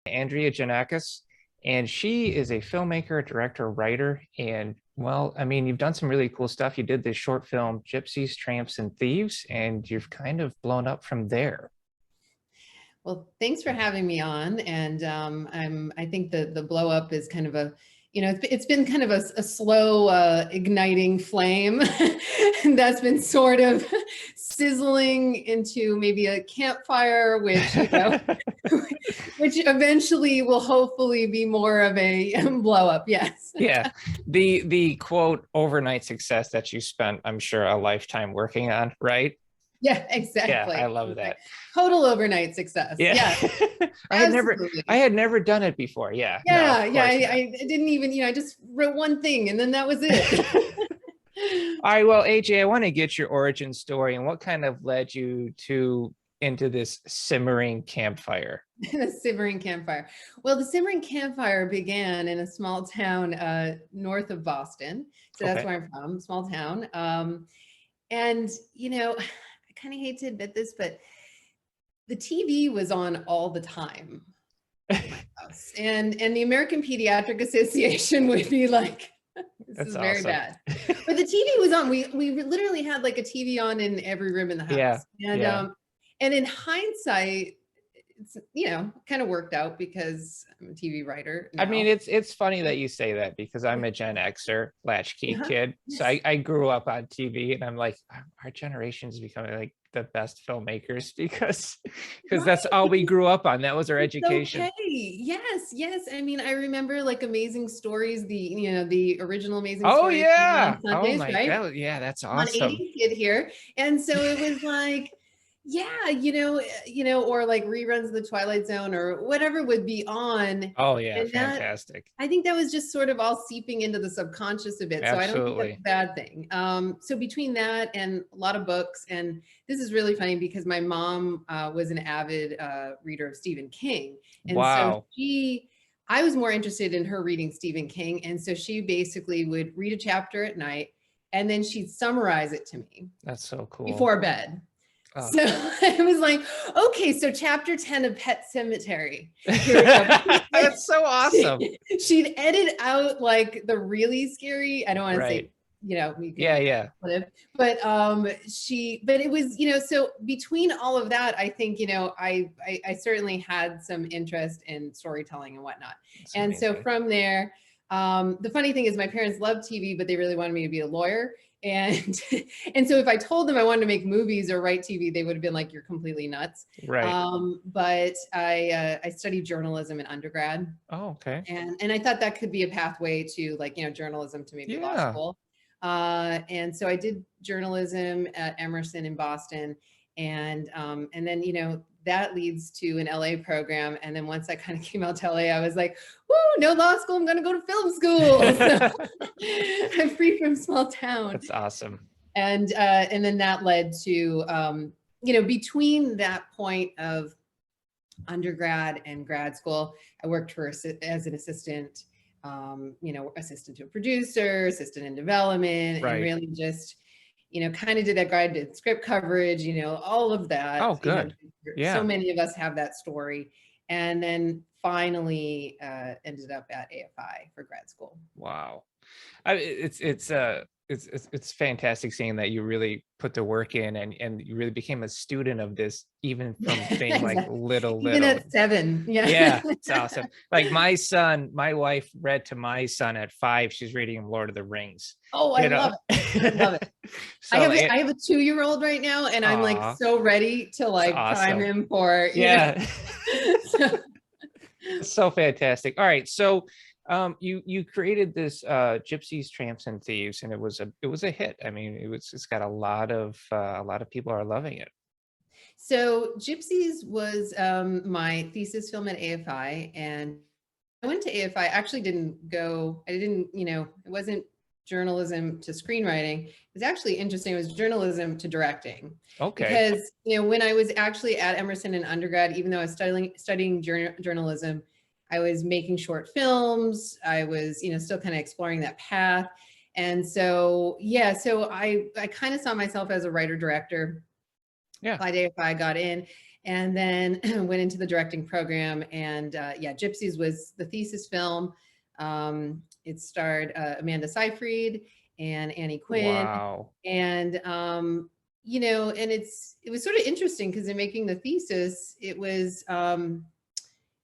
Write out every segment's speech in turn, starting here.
Andrea Janakas, and she is a filmmaker, director, writer, and well, I mean, you've done some really cool stuff. You did this short film, Gypsies, Tramps, and Thieves, and you've kind of blown up from there. Well, thanks for having me on. And I think the blow up is kind of it's been kind of a slow igniting flame that's been sort of sizzling into maybe a campfire, which, which eventually will hopefully be more of a blow up. Yes. Yeah. The quote overnight success that you spent, I'm sure, a lifetime working on, right? Yeah, exactly. Yeah, I love that. Total overnight success. Yeah. I had never done it before. Yeah. Yeah. No, I didn't even, I just wrote one thing and then that was it. All right. Well, AJ, I want to get your origin story and what kind of led you into this simmering campfire. The simmering campfire. Well, the simmering campfire began in a small town north of Boston. So that's where I'm from, small town. And, I kind of hate to admit this, but the TV was on all the time. and the American Pediatric Association would be like, this is very bad. But the TV was on. We literally had like a TV on in every room in the house. Yeah. And in hindsight, it's, kind of worked out because I'm a TV writer now. I mean, it's funny that you say that because I'm a Gen Xer, latchkey kid. So I grew up on TV and I'm like, our generation is becoming like the best filmmakers because that's all we grew up on. That was our education. Okay. Yes. I mean, I remember like Amazing Stories, the original Amazing Stories. Oh yeah. Sundays, oh my right? God. Yeah, that's awesome. On 80 Kid here. And so it was like, yeah, or like reruns of the Twilight Zone or whatever would be on. Oh yeah, fantastic. I think that was just sort of all seeping into the subconscious a bit. Absolutely. So I don't think that's a bad thing. So between that and a lot of books, and this is really funny because my mom was an avid reader of Stephen King. And wow. So I was more interested in her reading Stephen King. And so she basically would read a chapter at night and then she'd summarize it to me. That's so cool. Before bed. Oh. So I was like, okay, so chapter 10 of Pet Sematary. That's so awesome. She'd edit out like the really scary, I don't want to say, yeah. But it was, so between all of that, I think, I certainly had some interest in storytelling and whatnot. That's amazing. So from there, the funny thing is my parents loved TV, but they really wanted me to be a lawyer. And so if I told them I wanted to make movies or write TV, they would have been like, you're completely nuts. Right. But I studied journalism in undergrad. Oh, okay. And I thought that could be a pathway to like, journalism to maybe law school. And so I did journalism at Emerson in Boston. And then, that leads to an LA program. And then once I kind of came out to LA, I was like, woo, no law school, I'm going to go to film school. So I'm free from small town. That's awesome. And then that led to, between that point of undergrad and grad school, I worked as an assistant, assistant to a producer, assistant in development, and really just, kind of did that guided script coverage, all of that. Oh, good. So many of us have that story. And then finally ended up at AFI for grad school. Wow. It's fantastic seeing that you really put the work in and you really became a student of this, even from being like little. Even at 7. Yeah, it's awesome. Like my wife read to my son at 5. She's reading him Lord of the Rings. Oh, I love it. I love it. So I have a 2-year-old right now, and I'm like so ready to like prime him for so fantastic. All right, so you created this Gypsies, Tramps, and Thieves, and it was a hit. I mean, it's got a lot of people are loving it. So Gypsies was my thesis film at AFI, and I went to AFI. I actually didn't go. It wasn't journalism to screenwriting. It was actually interesting. It was journalism to directing. Okay. Because when I was actually at Emerson in undergrad, even though I was studying journalism, I was making short films. I was, still kind of exploring that path. And so, so I kind of saw myself as a writer director. Yeah. By AFI, I got in. and then went into the directing program. And yeah, Gypsies was the thesis film. It starred Amanda Seyfried and Annie Quinn. Wow. And you know, and it was sort of interesting because in making the thesis, it was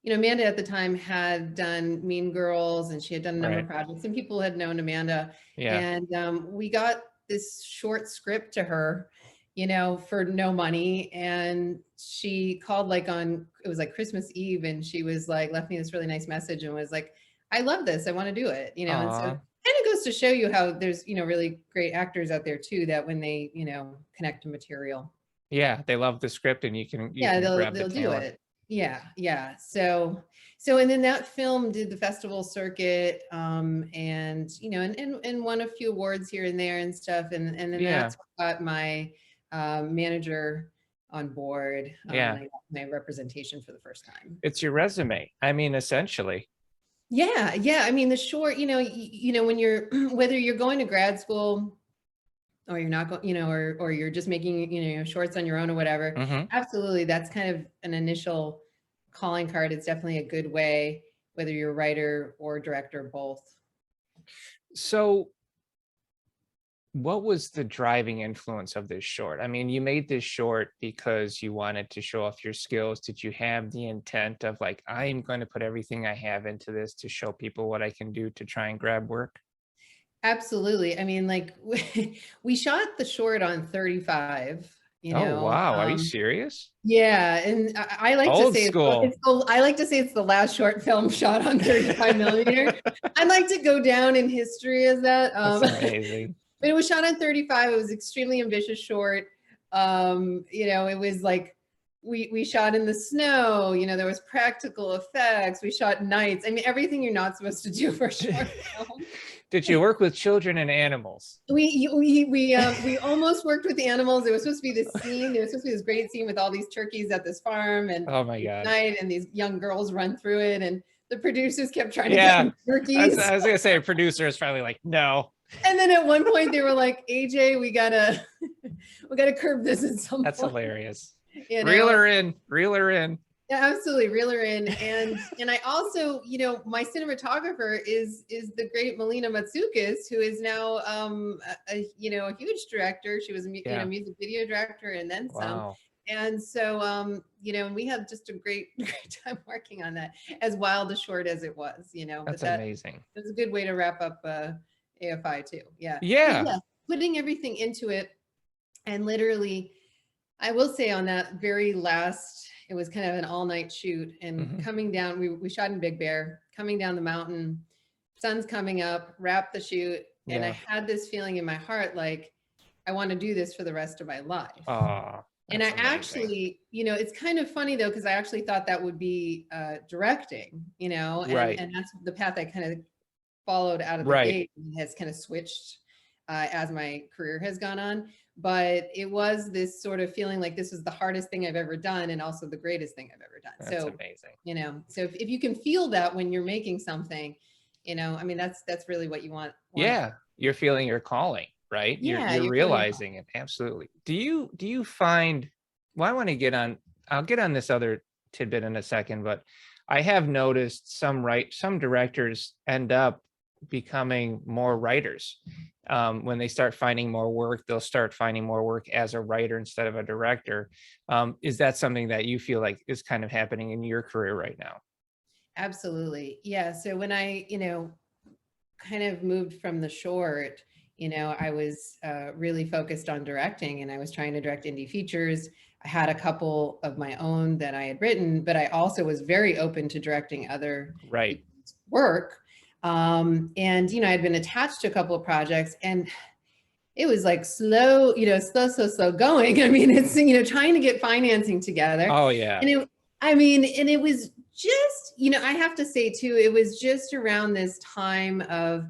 you know, Amanda at the time had done Mean Girls, and she had done a number of projects, and people had known Amanda. Yeah. And we got this short script to her, you know, for no money. And she called like it was like Christmas Eve, and she was like, left me this really nice message and was like, I love this, I want to do it, you know. Aww. And so kind of goes to show you how there's, you know, really great actors out there too, that when they, you know, connect to material. Yeah, they love the script, and you can they'll do it. Yeah. So and then that film did the festival circuit, and you know, and won a few awards here and there and stuff. And then that's what got my manager on board. I got my representation for the first time. It's your resume. I mean, essentially. Yeah. I mean, the short, you know, when you're whether you're going to grad school or you're not going, you know, or you're just making, you know, shorts on your own or whatever. Absolutely. That's kind of an initial calling card. It's definitely a good way, whether you're a writer or director, both. So what was the driving influence of this short? I mean, you made this short because you wanted to show off your skills. Did you have the intent of like, I'm going to put everything I have into this to show people what I can do to try and grab work? Absolutely. I mean, like we shot the short on 35, you know. Oh, wow. Are you serious? Yeah. And I like Old to say, school. I like to say it's the last short film shot on 35 millimeter. I like to go down in history as that. That's amazing. But it was shot on 35. It was extremely ambitious short. You know, it was like, we shot in the snow, you know, there was practical effects. We shot nights. I mean, everything you're not supposed to do for a short film. Did you work with children and animals? We almost worked with the animals. It was supposed to be this scene. There was supposed to be this great scene with all these turkeys at this farm, and oh my god, night, and these young girls run through it, and the producers kept trying to get turkeys. I was gonna say a producer is probably like, no. And then at one point they were like, AJ, we gotta curb this in some That's point. Hilarious. You know? Reel her in. Yeah, absolutely, reel her in. And I also, you know, my cinematographer is the great Melina Matsoukas, who is now you know, a huge director. She was a you know, music video director and then some. And so you know, we had just a great time working on that, as wild a short as it was, you know. That's amazing. It was a good way to wrap up AFI too. Yeah. Putting everything into it, and literally, I will say on that very last, it was kind of an all-night shoot, and coming down, we shot in Big Bear, coming down the mountain, sun's coming up, wrapped the shoot, and I had this feeling in my heart like, I want to do this for the rest of my life. And I actually, you know, it's kind of funny though, because I actually thought that would be directing, you know, and that's the path I kind of followed out of the gate, and has kind of switched as my career has gone on. But it was this sort of feeling like this was the hardest thing I've ever done, and also the greatest thing I've ever done. That's amazing. You know, so if you can feel that when you're making something, you know, I mean, that's really what you want. Yeah, you're feeling your calling, right? Yeah, you're realizing it. Absolutely. Do you find, well, I want to get on, I'll get on this other tidbit in a second, but I have noticed some directors end up becoming more writers. When they start finding more work, they'll start finding more work as a writer instead of a director. Is that something that you feel like is kind of happening in your career right now? Absolutely. Yeah. So when I, you know, kind of moved from the short, you know, I was really focused on directing, and I was trying to direct indie features. I had a couple of my own that I had written, but I also was very open to directing other work. And, you know, I'd been attached to a couple of projects, and it was like slow, you know, slow going. I mean, it's, you know, trying to get financing together. Oh yeah. And it was just, you know, I have to say too, it was just around this time of,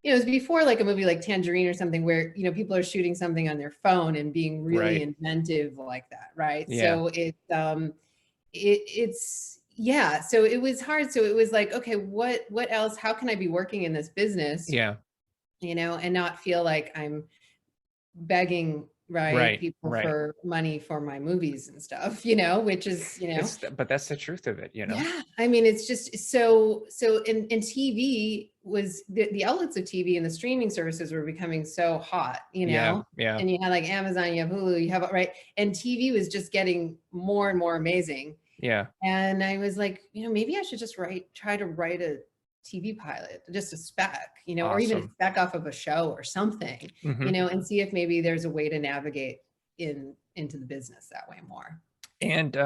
you know, it was before like a movie like Tangerine or something, where, you know, people are shooting something on their phone and being really inventive like that. Right. So it's, yeah, so it was hard. So it was like, okay, what else, how can I be working in this business? Yeah. You know, and not feel like I'm begging right? Right. People Right. for money for my movies and stuff, you know, which is, you know, But that's the truth of it, you know? yeah. I mean, it's just so in TV was the outlets of TV and the streaming services were becoming so hot, you Yeah. know, Yeah. and you had like Amazon, you have Hulu, you have, right. And TV was just getting more and more amazing. Yeah. And I was like, you know, maybe I should just try to write a TV pilot, just a spec, you know, or even a Awesome. spec off of a show or something, you know, and see if maybe there's a way to navigate into the business that way more. And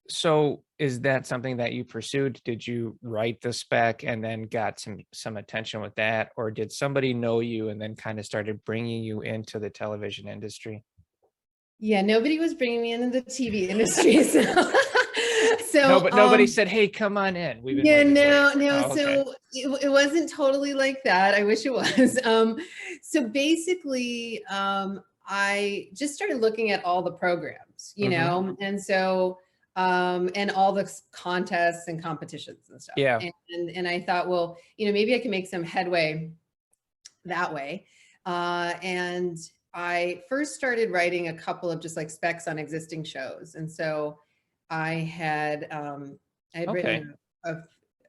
so is that something that you pursued? Did you write the spec and then got some attention with that, or did somebody know you and then kind of started bringing you into the television industry? Yeah, nobody was bringing me into the TV industry. No, but nobody said, "Hey, come on in. We've been waiting no, for you." no. Oh, okay. So it wasn't totally like that. I wish it was. So basically, I just started looking at all the programs, you know, and so and all the contests and competitions and stuff. Yeah. And I thought, well, you know, maybe I can make some headway that way. And I first started writing a couple of just like specs on existing shows. And so I had Okay.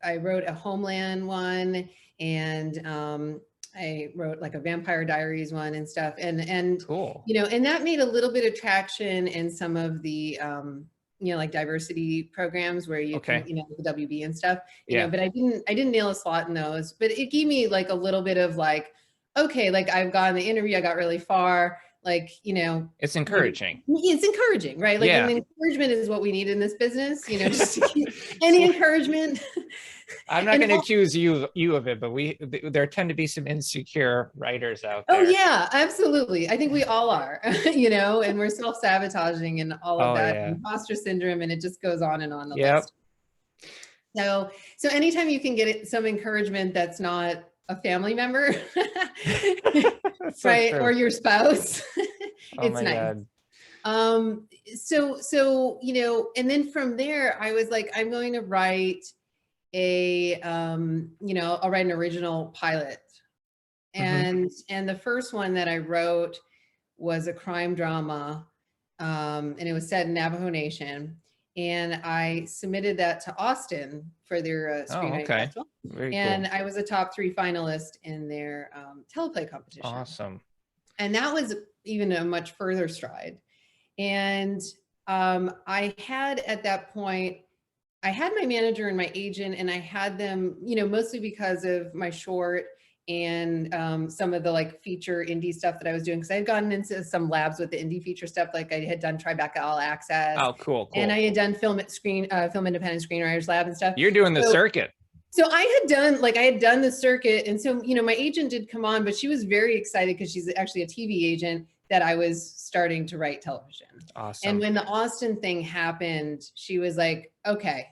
I wrote a Homeland one, and I wrote like a Vampire Diaries one and stuff. And Cool. you know, and that made a little bit of traction in some of the you know, like diversity programs where you can, you know, the WB and stuff, you know, but I didn't nail a slot in those, but it gave me like a little bit of like, okay, like I've gotten the interview, I got really far, like, you know, it's encouraging. It's encouraging, right? Like, and encouragement is what we need in this business, you know, just to keep any encouragement. I'm not going to accuse you of it, but there tend to be some insecure writers out there. Oh yeah, absolutely. I think we all are, you know, and we're self-sabotaging and all of that, imposter syndrome, and it just goes on and on the list. So anytime you can get some encouragement that's not a family member, right, or your spouse, it's nice. So you know, and then from there, I was like, I'm going to write you know, I'll write an original pilot. And the first one that I wrote was a crime drama, and it was set in Navajo Nation. And I submitted that to Austin for their Screenwriting Festival. And I was a top 3 finalist in their teleplay competition. Awesome. And that was even a much further stride. And I had at that point, I had my manager and my agent, and I had them, you know, mostly because of my short and some of the like feature indie stuff that I was doing, because I had gotten into some labs with the indie feature stuff. Like I had done Tribeca All Access. Oh, cool. And I had done Film Independent Screenwriters Lab and stuff. You're doing the circuit. So I had done the circuit. And so, you know, my agent did come on, but she was very excited because she's actually a TV agent that I was starting to write television. Awesome. And when the Austin thing happened, she was like, okay,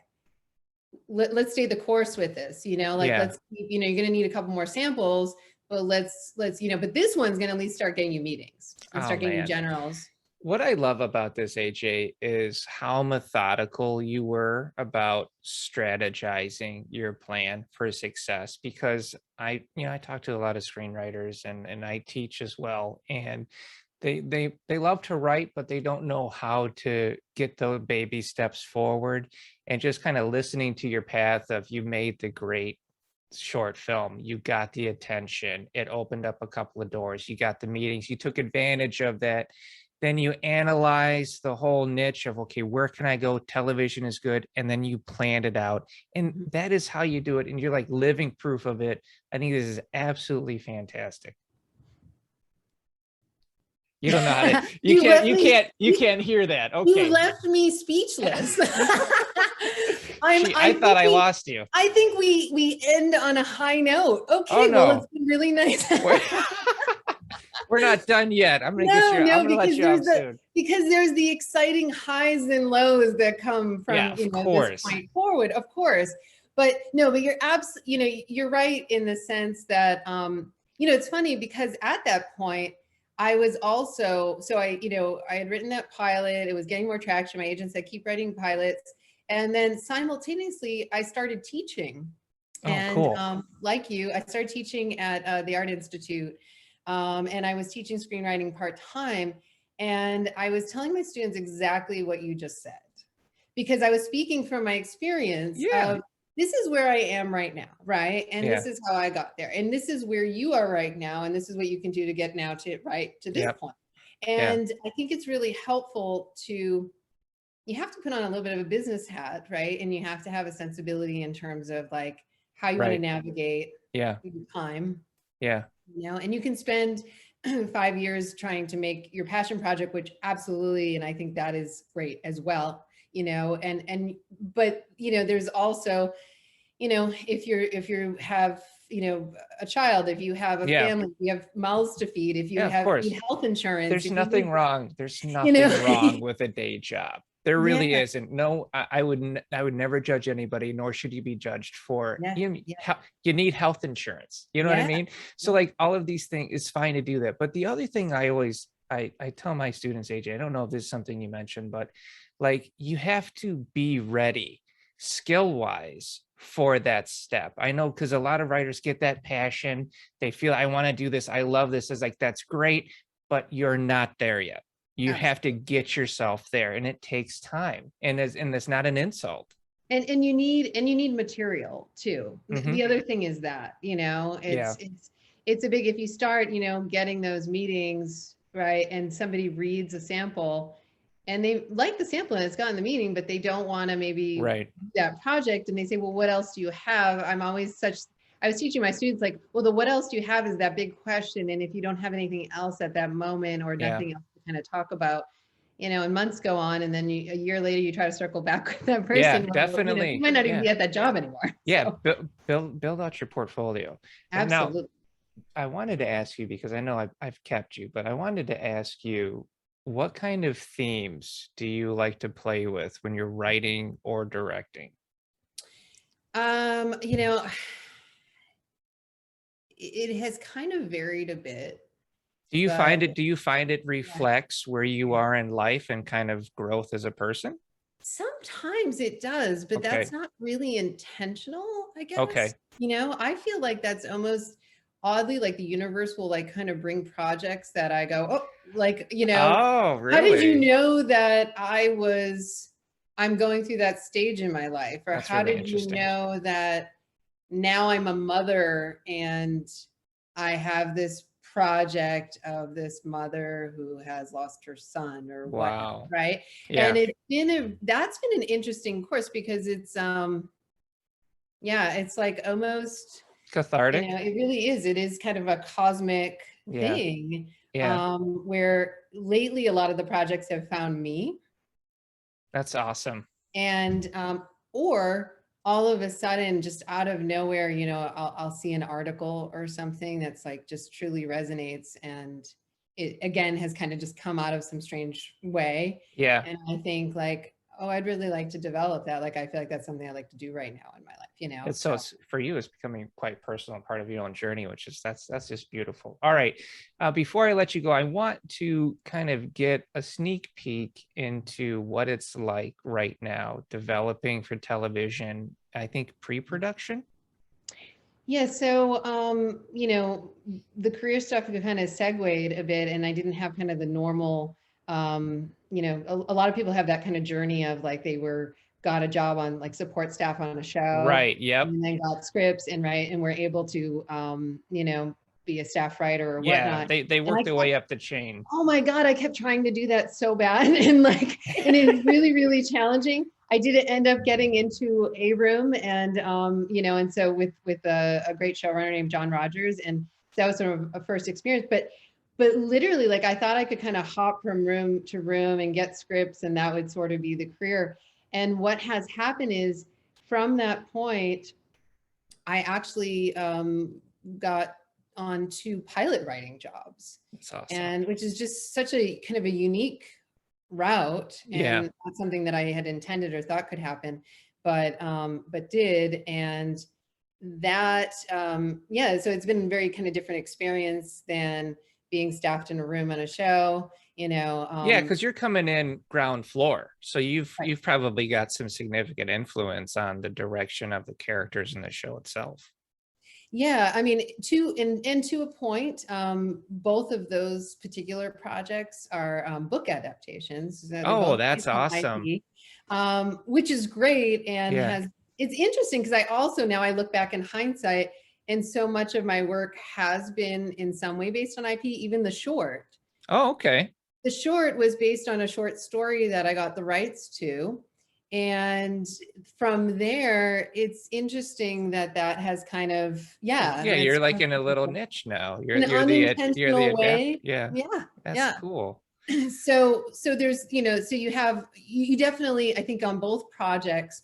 let's stay the course with this, you know, like, let's keep, you know, you're going to need a couple more samples, but let's, you know, but this one's going to at least start getting you meetings and start getting you generals. What I love about this, AJ, is how methodical you were about strategizing your plan for success, because I talk to a lot of screenwriters and I teach as well. And they love to write, but they don't know how to get the baby steps forward. And just kind of listening to your path of, you made the great short film, you got the attention, it opened up a couple of doors, you got the meetings, you took advantage of that. Then you analyze the whole niche of, okay, where can I go? Television is good. And then you planned it out. And that is how you do it. And you're like living proof of it. I think this is absolutely fantastic. You don't know how to, you can't hear that. Okay. You left me speechless. I thought I lost you. I think we end on a high note. Okay, well, it's been really nice. We're not done yet. I'm gonna let you off soon. Because there's the exciting highs and lows that come from this point forward, of course. But you're right in the sense that it's funny because at that point I was also, I had written that pilot, it was getting more traction. My agent said, keep writing pilots. And then simultaneously I started teaching. Like you, I started teaching at the Art Institute. And I was teaching screenwriting part-time. And I was telling my students exactly what you just said, because I was speaking from my experience of, this is where I am right now, right? And this is how I got there. And this is where you are right now. And this is what you can do to get now to this point. And I think it's really helpful to, you have to put on a little bit of a business hat, right? And you have to have a sensibility in terms of like how you want to navigate time. You know, and you can spend 5 years trying to make your passion project, which absolutely, and I think that is great as well, you know, but, you know, there's also, you know, if you have, you know, a child, if you have a family, you have mouths to feed, if you have health insurance. There's nothing wrong. There's nothing wrong with a day job. There really isn't. No, I would never judge anybody, nor should you be judged for, you need health insurance. You know what I mean? So like all of these things, it's fine to do that. But the other thing I always, I tell my students, AJ, I don't know if this is something you mentioned, but like you have to be ready skill-wise for that step. I know, because a lot of writers get that passion. They feel, I want to do this. I love this. It's like, that's great, but you're not there yet. You have to get yourself there, and it takes time. And it's not an insult. And you need material too. The other thing is that, you know, it's a big, if you start, you know, getting those meetings, right, and somebody reads a sample and they like the sample and it's gotten the meeting, but they don't want to maybe do that project, and they say, well, what else do you have? I was teaching my students like, well, the what else do you have is that big question. And if you don't have anything else at that moment or nothing else to kind of talk about, you know, and months go on, and then a year later you try to circle back with that person. Yeah, definitely. You know, you might not even be at that job anymore. Yeah, so. build out your portfolio. Absolutely. Now, I wanted to ask you, because I know I've kept you, but I wanted to ask you, what kind of themes do you like to play with when you're writing or directing? You know, it has kind of varied a bit. Do you find it reflects where you are in life and kind of growth as a person? Sometimes it does, but that's not really intentional, I guess. You know, I feel like that's almost oddly like the universe will like kind of bring projects that I go, oh, like, you know, oh, really? How did you know that I'm going through that stage in my life? Or That's how really did you know that now I'm a mother and I have this project of this mother who has lost her son or what, right? And that's been an interesting course, because it's it's like almost cathartic. You know, it really is. It is kind of a cosmic thing. Where lately a lot of the projects have found me. That's awesome. And or all of a sudden, just out of nowhere, you know, I'll see an article or something that's like just truly resonates, and it again has kind of just come out of some strange way. And I think like, oh, I'd really like to develop that. Like, I feel like that's something I like to do right now in my life, you know? So it's, for you, it's becoming quite personal and part of your own journey, which is, that's just beautiful. All right. Before I let you go, I want to kind of get a sneak peek into what it's like right now, developing for television, I think pre-production. Yeah. So, you know, the career stuff kind of segued a bit, and I didn't have kind of the normal, you know, a lot of people have that kind of journey of like they got a job on like support staff on a show, right? Yep. And then got scripts and were able to, you know, be a staff writer or whatnot. They work their way up the chain. Oh my God, I kept trying to do that so bad, and it was really, really challenging. I did end up getting into a room, and you know, and so with a great showrunner named John Rogers, and that was sort of a first experience, but literally, like, I thought I could kind of hop from room to room and get scripts, and that would sort of be the career. And what has happened is, from that point, I actually got on 2 pilot writing jobs. That's awesome. And which is just such a kind of a unique route, and not something that I had intended or thought could happen, but did. And that, so it's been a very kind of different experience than being staffed in a room on a show, you know. Because you're coming in ground floor, so you've probably got some significant influence on the direction of the characters in the show itself. Yeah, I mean, to a point, both of those particular projects are book adaptations. So they're Oh, both that's based on awesome. IP, which is great, and Yeah. it's interesting because I also now I look back in hindsight, and so much of my work has been in some way based on IP, even the short. Oh, okay. The short was based on a short story that I got the rights to. And from there, it's interesting that that has kind of, yeah, Yeah, you're that's like in a little niche now. an You're the unintentional adapt. way. Yeah, Yeah, that's yeah. cool. So there's, so you definitely, I think on both projects,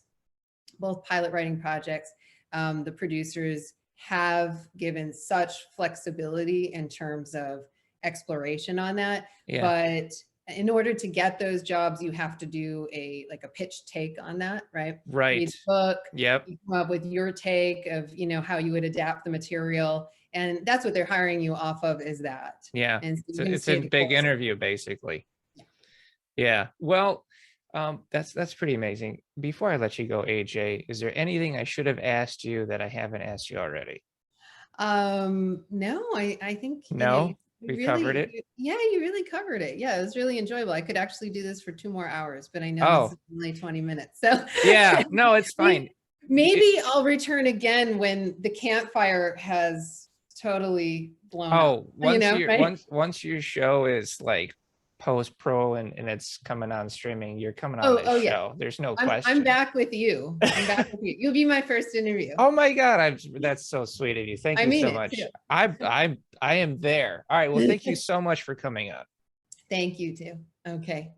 both pilot writing projects, the producers have given such flexibility in terms of exploration on that. Yeah. But in order to get those jobs, you have to do like a pitch take on that, right? Right. Read the book, Yep. you come up with your take of, how you would adapt the material. And that's what they're hiring you off of, is that. Yeah. And so you can It's a stay the big course. interview, basically. Yeah. Yeah. Well, that's pretty amazing. Before I let you go, AJ, is there anything I should have asked you that I haven't asked you already? No, I think, No, you we covered really, it. yeah, you really covered it. Yeah, it was really enjoyable. I could actually do this for 2 more hours, but I know this Oh, is only 20 minutes. So yeah. No, it's fine. maybe I'll return again when the campfire has totally blown up, Oh, right? once your show is like post pro and it's coming on streaming, you're coming on this Oh yeah. show. There's no I'm question. back with you. I'm back with you. You'll be my first interview. Oh my God, that's so sweet of you. Thank I you mean so it much. too. I am there. All right. Well, thank you so much for coming on. Thank you too. Okay.